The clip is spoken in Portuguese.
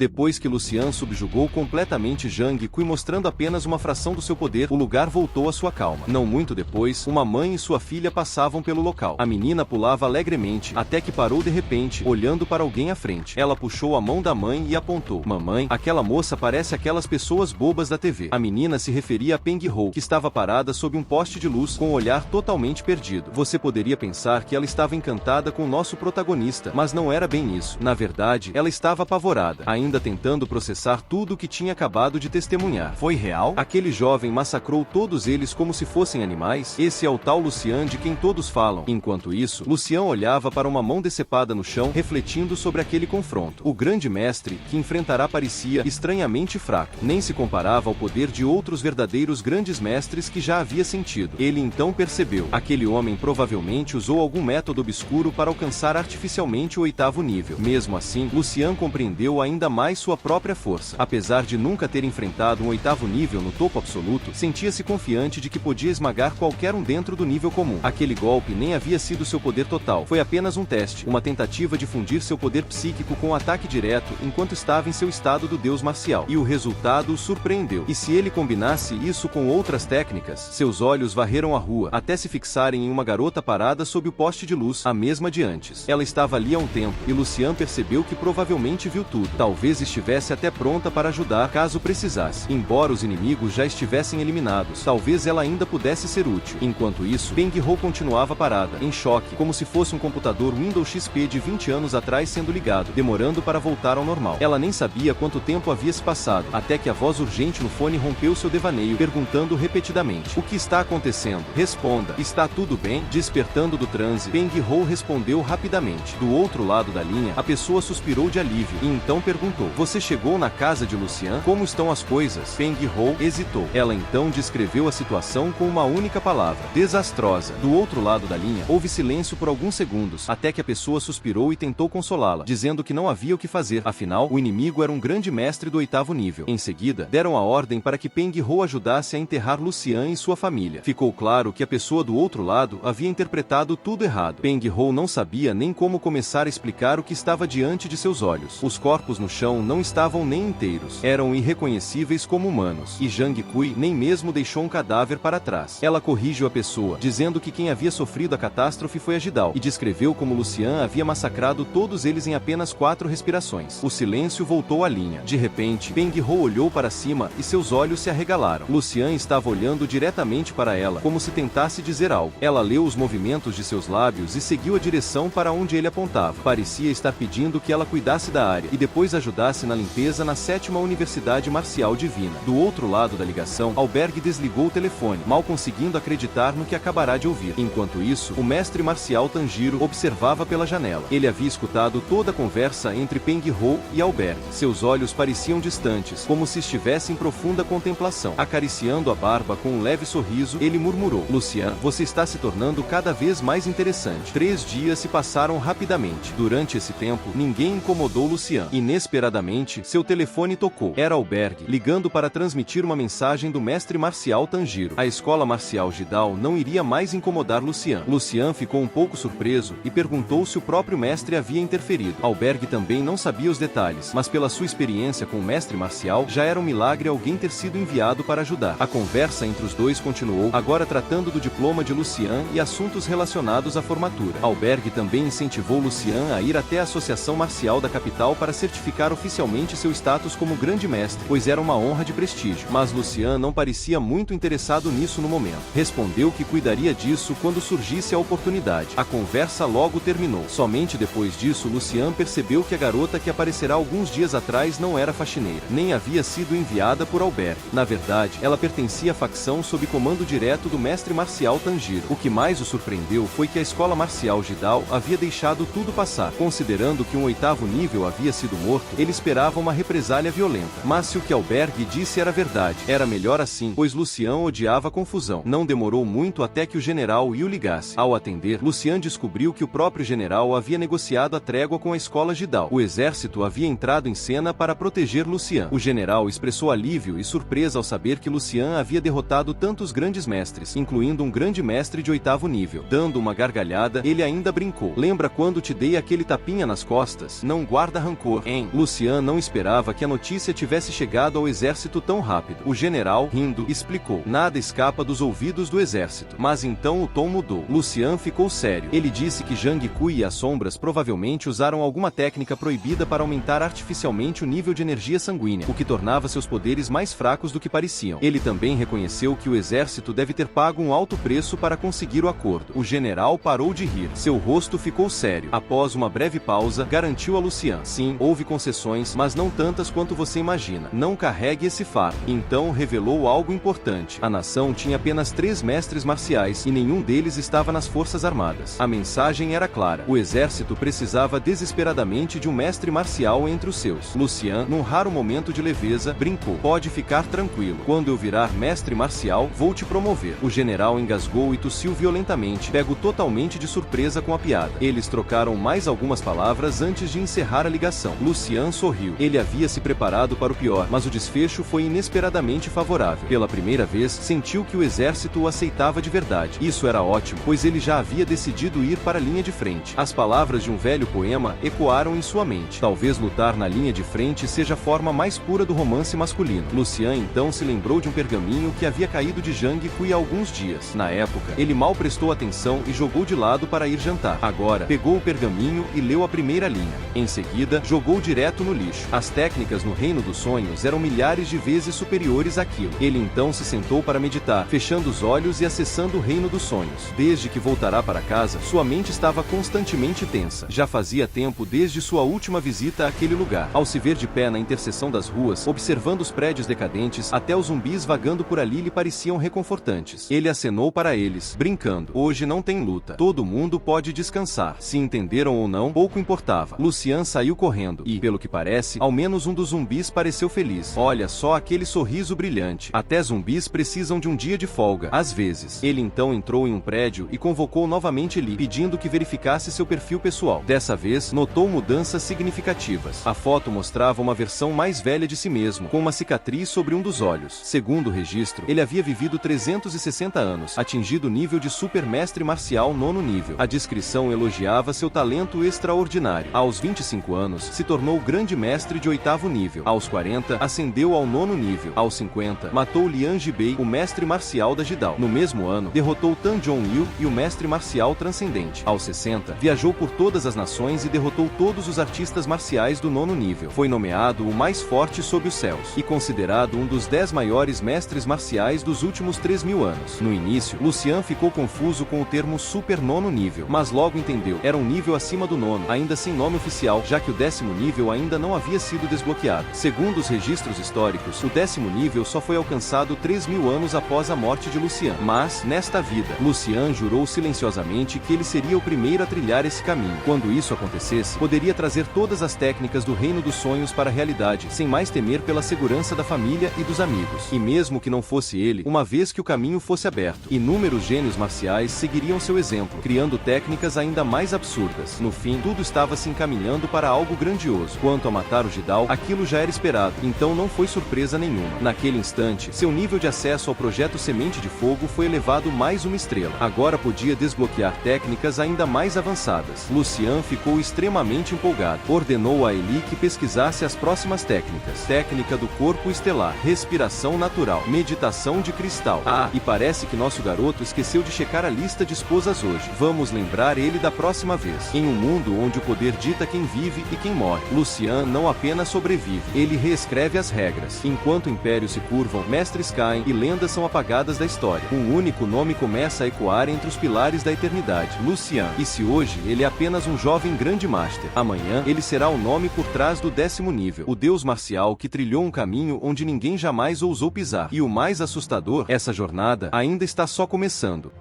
Depois que Lucian subjugou completamente Zhang Kui, mostrando apenas uma fração do seu poder, o lugar voltou à sua calma. Não muito depois, uma mãe e sua filha passavam pelo local. A menina pulava alegremente, até que parou de repente, olhando para alguém à frente. Ela puxou a mão da mãe e apontou. Mamãe, aquela moça parece aquelas pessoas bobas da TV. A menina se referia a Peng Ho, que estava parada sob um poste de luz, com o olhar totalmente perdido. Você poderia pensar que ela estava encantada com nosso protagonista, mas não era bem isso. Na verdade, ela estava apavorada, ainda tentando processar tudo o que tinha acabado de testemunhar. Foi real? Aquele jovem massacrou todos eles como se fossem animais? Esse é o tal Lucian de quem todos falam. Enquanto isso, Lucian olhava para uma mão decepada no chão, refletindo sobre aquele confronto. O grande mestre que enfrentará parecia estranhamente fraco. Nem se comparava ao poder de outros verdadeiros grandes mestres que já havia sentido. Ele então percebeu. Aquele homem provavelmente usou algum método obscuro para alcançar artificialmente o 8º nível. Mesmo assim, Lucian compreendeu ainda mais sua própria força. Apesar de nunca ter enfrentado um 8º nível no topo absoluto, sentia-se confiante de que podia esmagar qualquer um dentro do nível comum. Aquele golpe nem havia sido seu poder total. Foi apenas um teste, uma tentativa de fundir seu poder psíquico com um ataque direto enquanto estava em seu estado do deus marcial. E o resultado o surpreendeu. E se ele combinasse isso com outras técnicas? Seus olhos varreram a rua, até se fixarem em uma garota parada sob o poste de luz, a mesma de antes. Ela estava ali há um tempo, e Lucian percebeu que provavelmente viu tudo. Talvez estivesse até pronta para ajudar caso precisasse. Embora os inimigos já estivessem eliminados, talvez ela ainda pudesse ser útil. Enquanto isso, Peng Ho continuava parada, em choque, como se fosse um computador Windows XP de 20 anos atrás sendo ligado, demorando para voltar ao normal. Ela nem sabia quanto tempo havia se passado, até que a voz urgente no fone rompeu seu devaneio, perguntando repetidamente: o que está acontecendo? Responda. Está tudo bem? Despertando do transe, Peng Ho respondeu rapidamente. Do outro lado da linha, a pessoa suspirou de alívio, e então perguntou: você chegou na casa de Lucian? Como estão as coisas? Peng Ho hesitou. Ela então descreveu a situação com uma única palavra: desastrosa. Do outro lado da linha, houve silêncio por alguns segundos, até que a pessoa suspirou e tentou consolá-la, dizendo que não havia o que fazer, afinal, o inimigo era um grande mestre do 8º nível. Em seguida, deram a ordem para que Peng Ho ajudasse a enterrar Lucian e sua família. Ficou claro que a pessoa do outro lado havia interpretado tudo errado. Peng Ho não sabia nem como começar a explicar o que estava diante de seus olhos. Os corpos no chão não estavam nem inteiros. Eram irreconhecíveis como humanos. E Zhang Kui nem mesmo deixou um cadáver para trás. Ela corrigiu a pessoa, dizendo que quem havia sofrido a catástrofe foi a Jidao, e descreveu como Lucian havia massacrado todos eles em apenas 4 respirações. O silêncio voltou à linha. De repente, Peng Ho olhou para cima e seus olhos se arregalaram. Lucian estava olhando diretamente para ela, como se tentasse dizer algo. Ela leu os movimentos de seus lábios e seguiu a direção para onde ele apontava. Parecia estar pedindo que ela cuidasse da área, e depois ajudasse na limpeza na 7ª Universidade Marcial Divina. Do outro lado da ligação, Alberg desligou o telefone, mal conseguindo acreditar no que acabará de ouvir. Enquanto isso, o mestre marcial Tanjiro observava pela janela. Ele havia escutado toda a conversa entre Peng Ho e Alberg. Seus olhos pareciam distantes, como se estivesse em profunda contemplação. Acariciando a barba com um leve sorriso, ele murmurou: Lucian, você está se tornando cada vez mais interessante. 3 dias se passaram rapidamente. Durante esse tempo, ninguém incomodou Lucian. Inesperadamente, seu telefone tocou. Era Alberg, ligando para transmitir uma mensagem do mestre marcial Tanjiro. A escola marcial Jidao não iria mais incomodar Lucian. Lucian ficou um pouco surpreso e perguntou se o próprio mestre havia interferido. Alberg também não sabia os detalhes, mas pela sua experiência com o mestre marcial, já era um milagre alguém ter sido enviado para ajudar. A conversa entre os dois continuou, agora tratando do diploma de Lucian e assuntos relacionados à formatura. Alberg também incentivou Lucian a ir até a Associação Marcial da capital para certificar oficialmente seu status como grande mestre, pois era uma honra de prestígio. Mas Lucian não parecia muito interessado nisso no momento. Respondeu que cuidaria disso quando surgisse a oportunidade. A conversa logo terminou. Somente depois disso, Lucian percebeu que a garota que aparecerá alguns dias atrás não era faxineira, nem havia sido enviada por Alberg. Na verdade, ela pertencia à facção sob comando direto do mestre marcial Tanjiro. O que mais o surpreendeu foi que a escola marcial Jidao havia deixado tudo passar. Considerando que um 8º nível havia sido morto, ele esperava uma represália violenta. Mas se o que Alberg disse era verdade, era melhor assim, pois Lucian odiava a confusão. Não demorou muito até que o general Yu ligasse. Ao atender, Lucian descobriu que o próprio general havia negociado a trégua com a escola Jidao. O exército havia entrado em cena para proteger Lucian. O general expressou alívio e surpresa ao saber que Lucian havia derrotado tantos grandes mestres, incluindo um grande mestre de 8º nível. Dando uma gargalhada, ele ainda brincou: lembra quando te dei aquele tapinha nas costas? Não guarda rancor, hein? Lucian Lucian não esperava que a notícia tivesse chegado ao exército tão rápido. O general, rindo, explicou: nada escapa dos ouvidos do exército. Mas então o tom mudou. Lucian ficou sério. Ele disse que Zhang Kui e as sombras provavelmente usaram alguma técnica proibida para aumentar artificialmente o nível de energia sanguínea, o que tornava seus poderes mais fracos do que pareciam. Ele também reconheceu que o exército deve ter pago um alto preço para conseguir o acordo. O general parou de rir. Seu rosto ficou sério. Após uma breve pausa, garantiu a Lucian: sim, houve concessões, mas não tantas quanto você imagina. Não carregue esse fardo. Então revelou algo importante. A nação tinha apenas 3 mestres marciais e nenhum deles estava nas forças armadas. A mensagem era clara. O exército precisava desesperadamente de um mestre marcial entre os seus. Lucian, num raro momento de leveza, brincou: pode ficar tranquilo. Quando eu virar mestre marcial, vou te promover. O general engasgou e tossiu violentamente, pego totalmente de surpresa com a piada. Eles trocaram mais algumas palavras antes de encerrar a ligação. Lucian sorriu. Ele havia se preparado para o pior, mas o desfecho foi inesperadamente favorável. Pela primeira vez, sentiu que o exército o aceitava de verdade. Isso era ótimo, pois ele já havia decidido ir para a linha de frente. As palavras de um velho poema ecoaram em sua mente. Talvez lutar na linha de frente seja a forma mais pura do romance masculino. Lucian então se lembrou de um pergaminho que havia caído de Zhang Kui há alguns dias. Na época, ele mal prestou atenção e jogou de lado para ir jantar. Agora, pegou o pergaminho e leu a primeira linha. Em seguida, jogou direto no lixo. As técnicas no Reino dos Sonhos eram milhares de vezes superiores àquilo. Ele então se sentou para meditar, fechando os olhos e acessando o Reino dos Sonhos. Desde que voltará para casa, sua mente estava constantemente tensa. Já fazia tempo desde sua última visita àquele lugar. Ao se ver de pé na interseção das ruas, observando os prédios decadentes, até os zumbis vagando por ali lhe pareciam reconfortantes. Ele acenou para eles, brincando: hoje não tem luta. Todo mundo pode descansar. Se entenderam ou não, pouco importava. Lucian saiu correndo e, pelo que parece, ao menos um dos zumbis pareceu feliz. Olha só aquele sorriso brilhante. Até zumbis precisam de um dia de folga, às vezes. Ele então entrou em um prédio e convocou novamente Lee, pedindo que verificasse seu perfil pessoal. Dessa vez, notou mudanças significativas. A foto mostrava uma versão mais velha de si mesmo, com uma cicatriz sobre um dos olhos. Segundo o registro, ele havia vivido 360 anos, atingido o nível de super mestre marcial 9º nível. A descrição elogiava seu talento extraordinário. Aos 25 anos, se tornou grande mestre de 8º nível. Aos 40, ascendeu ao 9º nível. Aos 50, matou Lian Jibei, o mestre marcial da Jidao. No mesmo ano, derrotou Tan Zhongyu e o mestre marcial transcendente. Aos 60, viajou por todas as nações e derrotou todos os artistas marciais do 9º nível. Foi nomeado o mais forte sob os céus e considerado um dos 10 maiores mestres marciais dos últimos 3.000 anos. No início, Lucian ficou confuso com o termo super 9º nível, mas logo entendeu. Era um nível acima do 9º, ainda sem nome oficial, já que o 10º nível ainda não havia sido desbloqueado. Segundo os registros históricos, o 10º nível só foi alcançado 3.000 anos após a morte de Lucian. Mas, nesta vida, Lucian jurou silenciosamente que ele seria o primeiro a trilhar esse caminho. Quando isso acontecesse, poderia trazer todas as técnicas do Reino dos Sonhos para a realidade, sem mais temer pela segurança da família e dos amigos. E mesmo que não fosse ele, uma vez que o caminho fosse aberto, inúmeros gênios marciais seguiriam seu exemplo, criando técnicas ainda mais absurdas. No fim, tudo estava se encaminhando para algo grandioso. Quanto a matar o Jidao, aquilo já era esperado, então não foi surpresa nenhuma. Naquele instante, seu nível de acesso ao projeto Semente de Fogo foi elevado mais uma estrela. Agora podia desbloquear técnicas ainda mais avançadas. Lucian ficou extremamente empolgado. Ordenou a Eli que pesquisasse as próximas técnicas. Técnica do corpo estelar, respiração natural, meditação de cristal. E parece que nosso garoto esqueceu de checar a lista de esposas hoje. Vamos lembrar ele da próxima vez. Em um mundo onde o poder dita quem vive e quem morre, Lucian não apenas sobrevive, ele reescreve as regras. Enquanto impérios se curvam, mestres caem e lendas são apagadas da história. Um único nome começa a ecoar entre os pilares da eternidade: Lucian. E se hoje ele é apenas um jovem grande master, amanhã ele será o nome por trás do 10º nível, o deus marcial que trilhou um caminho onde ninguém jamais ousou pisar. E o mais assustador, essa jornada ainda está só começando.